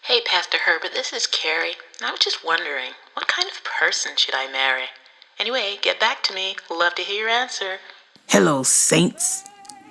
Hey, Pastor Herbert, this is Carrie. I was just wondering, what kind of person should I marry? Anyway, get back to me. Love to hear your answer. Hello, saints.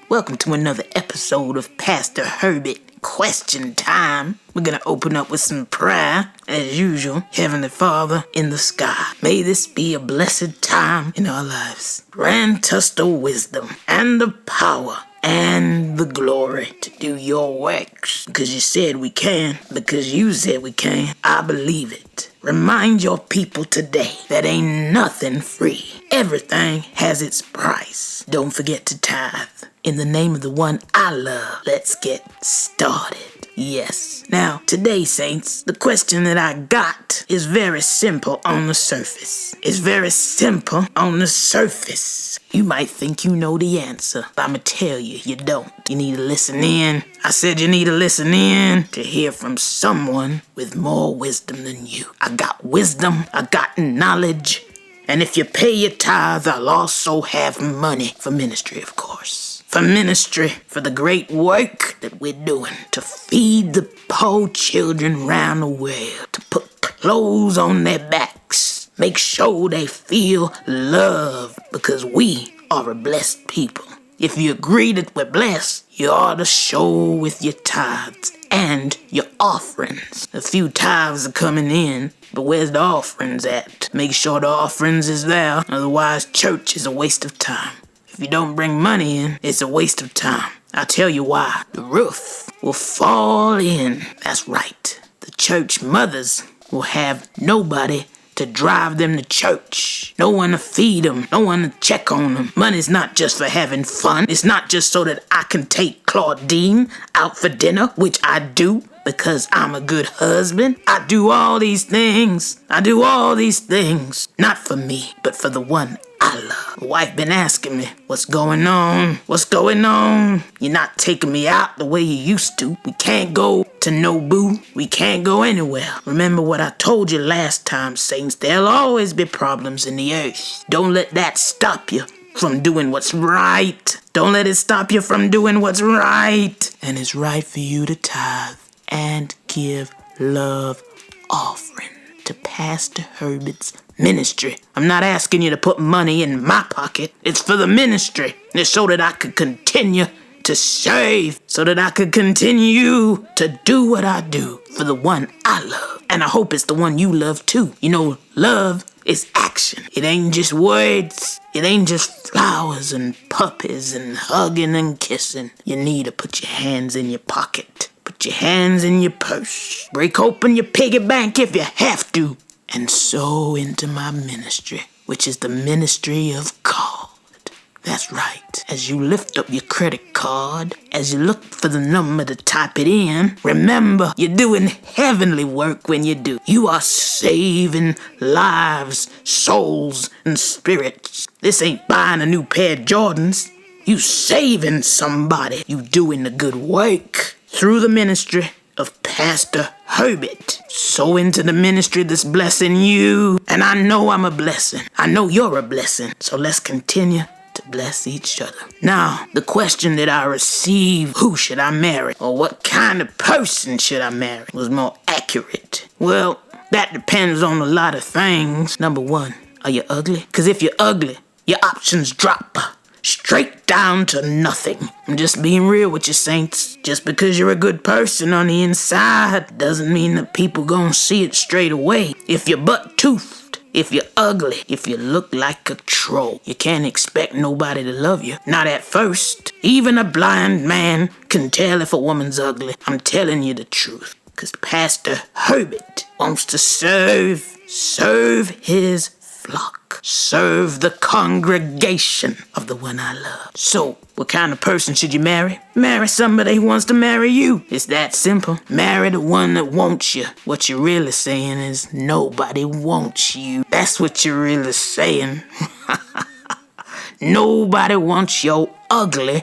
Welcome to another episode of Pastor Herbert Question Time. We're going to open up with some prayer, as usual. Heavenly Father in the sky, may this be a blessed time in our lives. Grant us the wisdom and the power and the glory to do your works. Because you said we can. Because you said we can. I believe it. Remind your people today that ain't nothing free. Everything has its price. Don't forget to tithe. In the name of the one I love, let's get started. Yes. Now, today, saints, the question that I got is very simple on the surface. It's very simple on the surface. You might think you know the answer. I'ma tell you, you don't. You need to listen in. I said you need to listen in to hear from someone with more wisdom than you. I got wisdom. I got knowledge. And if you pay your tithe, I'll also have money for ministry, of course. For ministry, for the great work that we're doing, to feed the poor children round the world, to put clothes on their backs, make sure they feel loved, because we are a blessed people. If you agree that we're blessed, you ought to show with your tithes and your offerings. A few tithes are coming in, but where's the offerings at? Make sure the offerings is there, otherwise church is a waste of time. If you don't bring money in, it's a waste of time. I'll tell you why. The roof will fall in. That's right. The church mothers will have nobody to drive them to church. No one to feed them. No one to check on them. Money's not just for having fun. It's not just so that I can take Claudine out for dinner, which I do because I'm a good husband. I do all these things. Not for me, but for the one I love. My wife been asking me, what's going on? What's going on? You're not taking me out the way you used to. We can't go to Nobu. We can't go anywhere. Remember what I told you last time, saints. There'll always be problems in the earth. Don't let that stop you from doing what's right. Don't let it stop you from doing what's right. And it's right for you to tithe and give love offering to Pastor Herbert's ministry. I'm not asking you to put money in my pocket. It's for the ministry. It's so that I could continue to serve, so that I could continue to do what I do for the one I love. And I hope it's the one you love too. You know, love is action. It ain't just words. It ain't just flowers and puppies and hugging and kissing. You need to put your hands in your pocket. Put your hands in your purse. Break open your piggy bank if you have to. And sow into my ministry, which is the ministry of God. That's right. As you lift up your credit card, as you look for the number to type it in, remember, you're doing heavenly work when you do. You are saving lives, souls, and spirits. This ain't buying a new pair of Jordans. You saving somebody. You doing the good work through the ministry of Pastor Herbert. Sow into the ministry that's blessing you. And I know I'm a blessing. I know you're a blessing. So let's continue to bless each other. Now, the question that I received, who should I marry? Or what kind of person should I marry? Was more accurate. Well, that depends on a lot of things. Number one, are you ugly? Because if you're ugly, your options drop straight down to nothing. I'm just being real with you, saints. Just because you're a good person on the inside doesn't mean that people gonna see it straight away. If you're butt-toothed, if you're ugly, if you look like a troll, you can't expect nobody to love you. Not at first. Even a blind man can tell if a woman's ugly. I'm telling you the truth. Because Pastor Herbert wants to serve his flock. Serve the congregation of the one I love. So, what kind of person should you marry? Marry somebody who wants to marry you. It's that simple. Marry the one that wants you. What you're really saying is nobody wants you. That's what you're really saying. Nobody wants your ugly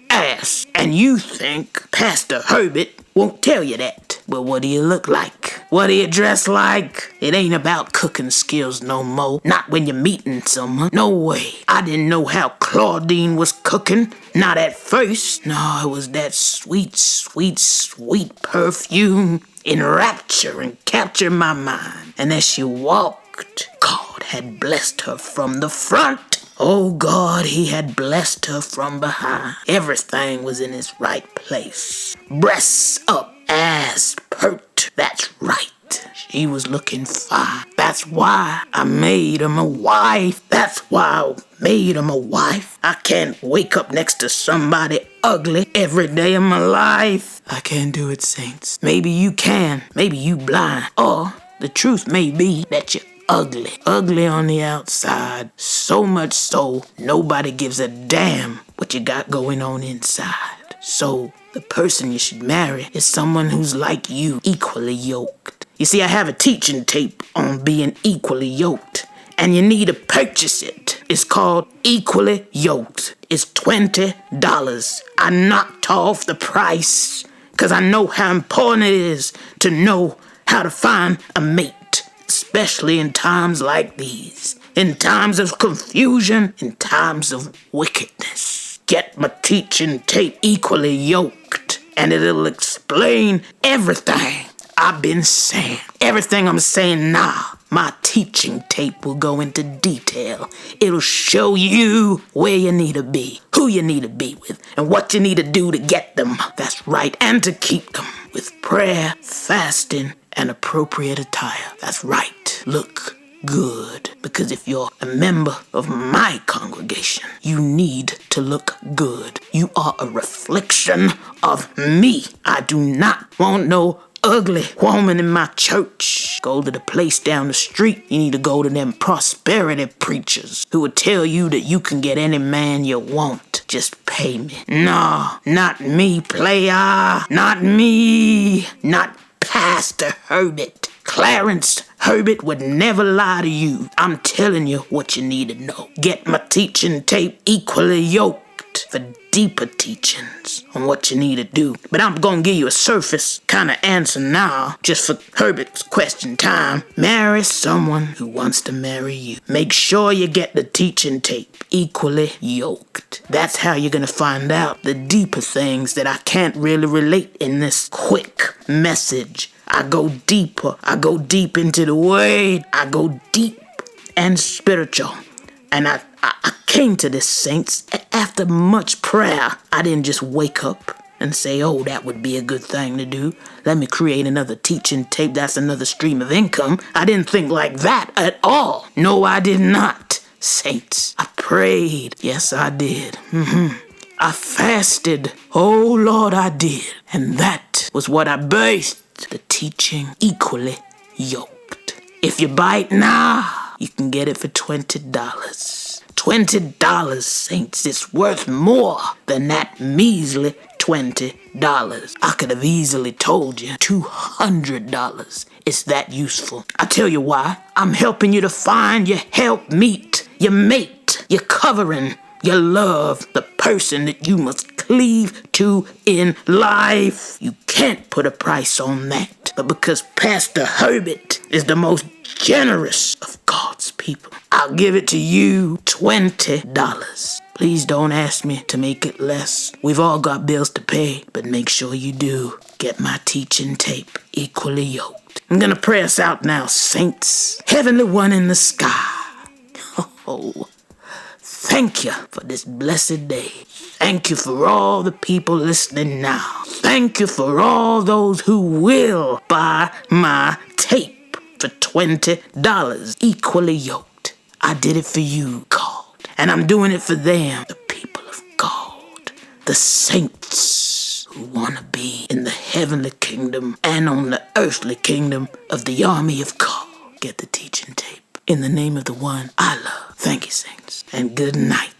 ass. And you think Pastor Herbert won't tell you that. Well, what do you look like? What he dressed like? It ain't about cooking skills no more. Not when you're meeting someone. No way. I didn't know how Claudine was cooking. Not at first. No, it was that sweet, sweet, sweet perfume. Enrapture and capture my mind. And as she walked, God had blessed her from the front. Oh God, he had blessed her from behind. Everything was in its right place. Breasts up, ass pert. That's right. She was looking fine. That's why I made him a wife. That's why I made him a wife. I can't wake up next to somebody ugly every day of my life. I can't do it, saints. Maybe you can. Maybe you blind. Or the truth may be that you're ugly. Ugly on the outside. So much so, nobody gives a damn what you got going on inside. So, the person you should marry is someone who's like you, equally yoked. You see, I have a teaching tape on being equally yoked, and you need to purchase it. It's called Equally Yoked. It's $20. I knocked off the price because I know how important it is to know how to find a mate, especially in times like these, in times of confusion, in times of wickedness. Get my teaching tape, Equally Yoked, and it'll explain everything I've been saying. Everything I'm saying now. My teaching tape will go into detail. It'll show you where you need to be, who you need to be with, and what you need to do to get them. That's right, and to keep them with prayer, fasting, and appropriate attire. That's right. Look good. Because if you're a member of my congregation, you need to look good. You are a reflection of me. I do not want no ugly woman in my church. Go to the place down the street. You need to go to them prosperity preachers who will tell you that you can get any man you want. Just pay me. No, not me, player. Not me. Not Pastor Herbert. Clarence Herbert would never lie to you. I'm telling you what you need to know. Get my teaching tape, Equally Yoked, for deeper teachings on what you need to do. But I'm gonna give you a surface kind of answer now, just for Herbert's question time. Marry someone who wants to marry you. Make sure you get the teaching tape, Equally Yoked. That's how you're gonna find out the deeper things that I can't really relate in this quick message. I go deeper. I go deep into the word. I go deep and spiritual. And I came to this, saints, after much prayer. I didn't just wake up and say, oh, that would be a good thing to do. Let me create another teaching tape. That's another stream of income. I didn't think like that at all. No, I did not, saints. I prayed. Yes, I did. I fasted. Oh, Lord, I did. And that was what I birthed. The teaching, Equally Yoked. If you buy it now, you can get it for $20. $20, saints. It's worth more than that measly $20. I could have easily told you $200. It's that useful. I tell you why. I'm helping you to find your helpmeet, your mate, your covering, your love, the person that you must cleave to in life. You can't put a price on that. But because Pastor Herbert is the most generous of God's people, I'll give it to you $20. Please don't ask me to make it less. We've all got bills to pay, but make sure you do. Get my teaching tape, Equally Yoked. I'm gonna pray us out now, saints. Heavenly One in the sky. Oh, thank you for this blessed day. Thank you for all the people listening now. Thank you for all those who will buy my tape for $20, Equally Yoked. I did it for you, God. And I'm doing it for them, the people of God, the saints who want to be in the heavenly kingdom and on the earthly kingdom of the army of God. Get the teaching tape. In the name of the one I love. Thank you, saints, and good night.